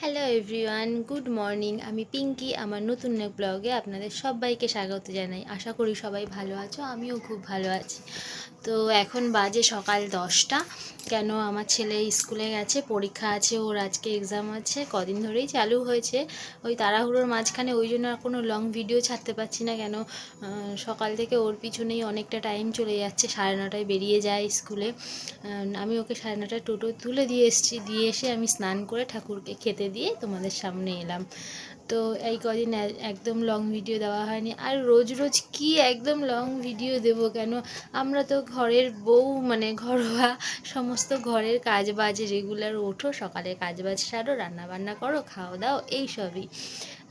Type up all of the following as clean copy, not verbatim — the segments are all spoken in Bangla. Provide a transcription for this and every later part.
Hello everyone, good morning. আমি পিঙ্কি। আমার নতুন এক ব্লগে আপনাদের সবাইকে স্বাগত জানাই। আশা করি সবাই ভালো আছো, আমিও খুব ভালো আছি। তো এখন বাজে সকাল 10টা। কেন, আমার ছেলে স্কুলে গেছে, পরীক্ষা আছে ওর, আজকে এক্সাম আছে। কদিন ধরেই চালু হয়েছে, ওই তাড়াহুড়োর মাঝখানে, ওই জন্য আর কোনো লং ভিডিও ছাড়তে পারছি না। কেন, সকাল থেকে ওর পিছনেই অনেকটা টাইম চলে যাচ্ছে। 9:30টায় বেরিয়ে যায় স্কুলে। আমি ওকে 9:30টায় টোটো তুলে দিয়ে এসেছি, দিয়ে এসে আমি স্নান করে ঠাকুরকে খেতে দিয়ে তোমাদের সামনে এলাম। তো এই কদিন একদম লং ভিডিও দেওয়া হয়নি। আর রোজ রোজ কি একদম লং ভিডিও দেবো? কেন, আমরা তো ঘরের বউ, মানে ঘরোয়া সমস্ত ঘরের কাজ বাজ রেগুলার, ওঠো সকালে, কাজ বাজ সারো, রান্না বান্না করো, খাও দাও, এইসবই।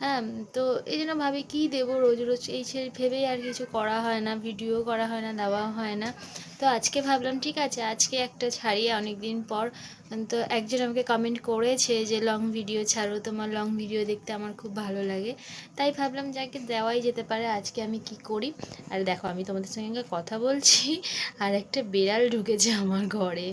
হ্যাঁ, তো এই জন্য ভাবি কী দেবো রোজ রোজ, এই সে ভেবেই আর কিছু করা হয় না, ভিডিও করা হয় না, দেওয়া হয় না। তো আজকে ভাবলাম ঠিক আছে, আজকে একটা ছাড়ি অনেক দিন পর। তো একজন আমাকে কমেন্ট করেছে যে লং ভিডিও ছাড়ো, তোমার লং ভিডিও দেখতে আমার খুব ভালো লাগে। তাই ভাবলাম যাকে দেওয়াই যেতে পারে, আজকে আমি কি করি। আর দেখো, আমি তোমাদের সঙ্গে কথা বলছি আর একটা বিড়াল ঢুকেছে আমার ঘরে।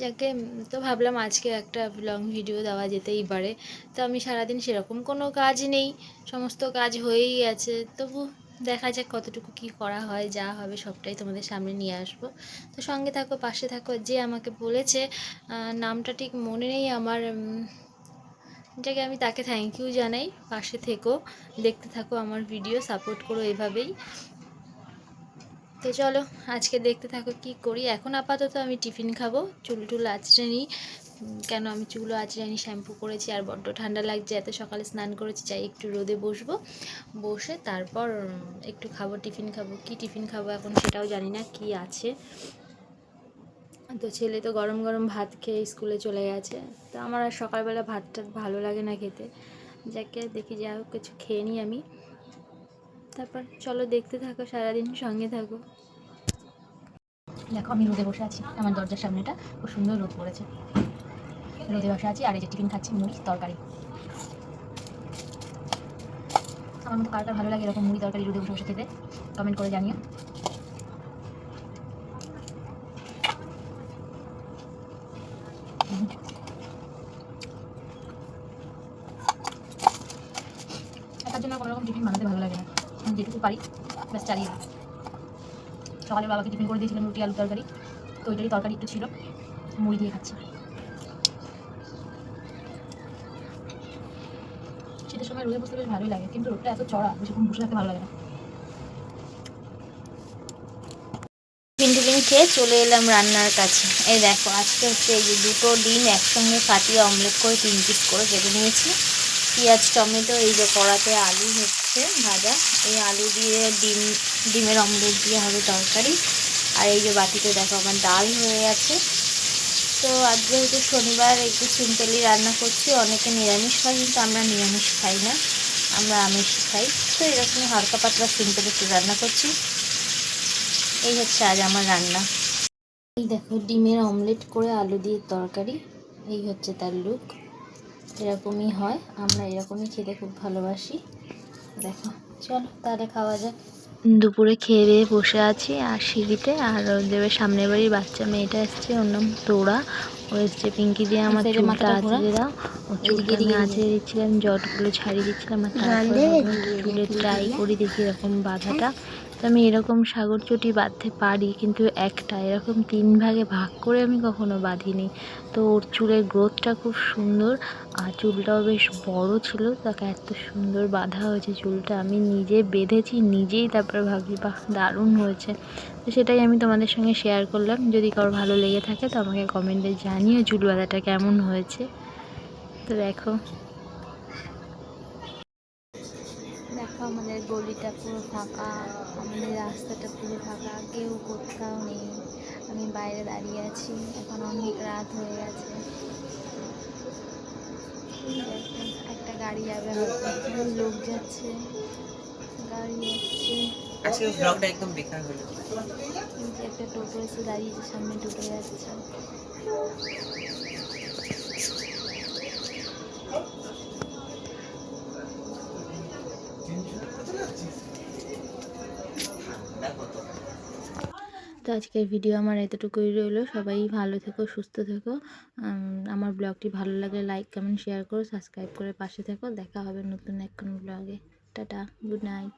যাকে, তো ভাবলাম আজকে একটা লং ভিডিও দেওয়া যেতেই পারে। তো আমি সারাদিন সেরকম কোনো কাজ নেই, সমস্ত কাজ হয়েই আছে, তবু দেখা যাক কতটুকু কি করা হয়, যা হবে সবটাই তোমাদের সামনে নিয়ে আসবো। তো সঙ্গে থাকো, পাশে থাকো। যে আমাকে বলেছে, নামটা ঠিক মনে নেই আমার, যাকে আমি তাকে থ্যাংক ইউ জানাই। পাশে থেকো, দেখতে থাকো আমার ভিডিও, সাপোর্ট করো এভাবেই। তো চলো আজকে দেখতে থাকো কি করি। এখন আপাতত আমি টিফিন খাবো, চুল টুল আঁচড়ে নিই। কেন, আমি চুলও আঁচড়ে নিই, শ্যাম্পু করেছি, আর বড্ড ঠান্ডা লাগছে, এত সকালে স্নান করেছি, চাই একটু রোদে বসবো, বসে তারপর একটু খাবো, টিফিন খাবো। কি টিফিন খাবো এখন সেটাও জানি না, কি আছে। তো ছেলে তো গরম গরম ভাত খেয়ে স্কুলে চলে গেছে। তো আমার আর সকালবেলা ভাতটা ভালো লাগে না খেতে। যাকে দেখি, যা হোক কিছু খেয়ে নিই আমি, তারপর চলো দেখতে থাকো, সারাদিন সঙ্গে থাকো। দেখো আমি রোদে বসে আছি, আমার দরজার সামনেটা খুব সুন্দর রোদ পড়েছে, রোদে বসে আছি। আর এই যে টিফিন খাচ্ছি, মুড়ি তরকারি। আমার মতো কার কার ভালো লাগে এরকম মুড়ি তরকারি রোদে বসে বসে খেতে, কমেন্ট করে জানিও। একার জন্য কোনো রকম টিফিন বানাতে ভালো লাগে না, আমি যেটুকু পারি ব্যাস চালিয়ে দিই। সকালে বাবাকে টিফিন করে দিয়েছিলাম রুটি আলু তরকারি, তো ওইটারই তরকারি একটু ছিল, মুড়ি দিয়ে খাচ্ছি। শীতের সময় রোদে বসতে বেশ ভালোই লাগে, কিন্তু রোদটা এত চড়া, বেশিক্ষণ বসে থাকতে ভালো লাগে না। টিফিন খেয়ে চলে এলাম রান্নার কাছে। এই দেখো, আজকে হচ্ছে এই যে 2টো ডিম একসঙ্গে ফাটিয়ে অমলেট করে 3 পিস করে কেটে নিয়েছি। পেঁয়াজ টমেটো, এই যে কড়াতে আলু হচ্ছে ভাজা, এই আলু দিয়ে ডিমের অমলেট দিয়ে হবে তরকারি। আর এই যে বাটিতে দেখো আমার ডাল হয়ে গেছে। তো আজ যেহেতু শনিবার, একটু সিম্পলি রান্না করছি। অনেকে নিরামিষ খায়, কিন্তু আমরা নিরামিষ খাই না, আমরা আমিষ খাই। তো এরকমই হালকা পাতলা সিম্পল একটু রান্না করছি। এই হচ্ছে আজ আমার রান্না। এই দেখো, ডিমের অমলেট করে আলু দিয়ে তরকারি, এই হচ্ছে তার লুক। এরকমই হয়, আমরা এরকমই খেতে খুব ভালোবাসি। দেখো, চলো তাহলে খাওয়া যাক। দুপুরে খেয়ে দিয়ে বসে আছি আর সিঁড়িতে, আর দেবে সামনের বাড়ির বাচ্চা মেয়েটা এসছে, ওর নাম তোড়া। ও এসছে পিঙ্কি দিয়ে আমার চুলটা আঁচড়ে দাও। ও চুলটা আমি আঁচড়ে দিচ্ছিলাম, জটগুলো ছাড়িয়ে দিচ্ছিলাম, আর তারপরে চুলে ট্রাই করি দেখি এরকম বাঁধাটা। তো আমি এরকম সাগর চটি বাঁধতে পারি, কিন্তু একটা এরকম 3 ভাগে ভাগ করে আমি কখনো বাঁধিনি। তো ওর চুলের গ্রোথটা খুব সুন্দর, আর চুলটাও বেশ বড় ছিল, তাকে এত সুন্দর বাঁধা হয়েছে চুলটা। আমি নিজে বেঁধেছি নিজেই, তারপরে ভাবছি বাহ দারুণ হয়েছে। তো সেটাই আমি তোমাদের সঙ্গে শেয়ার করলাম। যদি কারো ভালো লেগে থাকে তো আমাকে কমেন্টে জানিও চুল বাঁধাটা কেমন হয়েছে। তো দেখো, দেখো আমাদের গলিটা পুরো ফাঁকা, আমাদের রাস্তাটা পুরো ফাঁকা, কেউ কোথাও নেই। আমি বাইরে দাঁড়িয়ে আছি, এখন অনেক রাত হয়ে গেছে। একটা গাড়ি যাবে, হয়তো লোক যাচ্ছে, গাড়ি যাচ্ছে। আজকে ব্লগটা একদম বেকার হলো। এই যে একটা টোটো এসে দাঁড়িয়েছে, সামনে টোটো যাচ্ছে। তো আজকের ভিডিও আমার এতটুকুই রইলো। সবাই ভালো থেকো, সুস্থ থেকো। আমার ব্লগটি ভালো লাগলে লাইক কমেন্ট শেয়ার করো, সাবস্ক্রাইব করে পাশে থেকো। দেখা হবে নতুন এক কোনো ব্লগে। Tata, good night.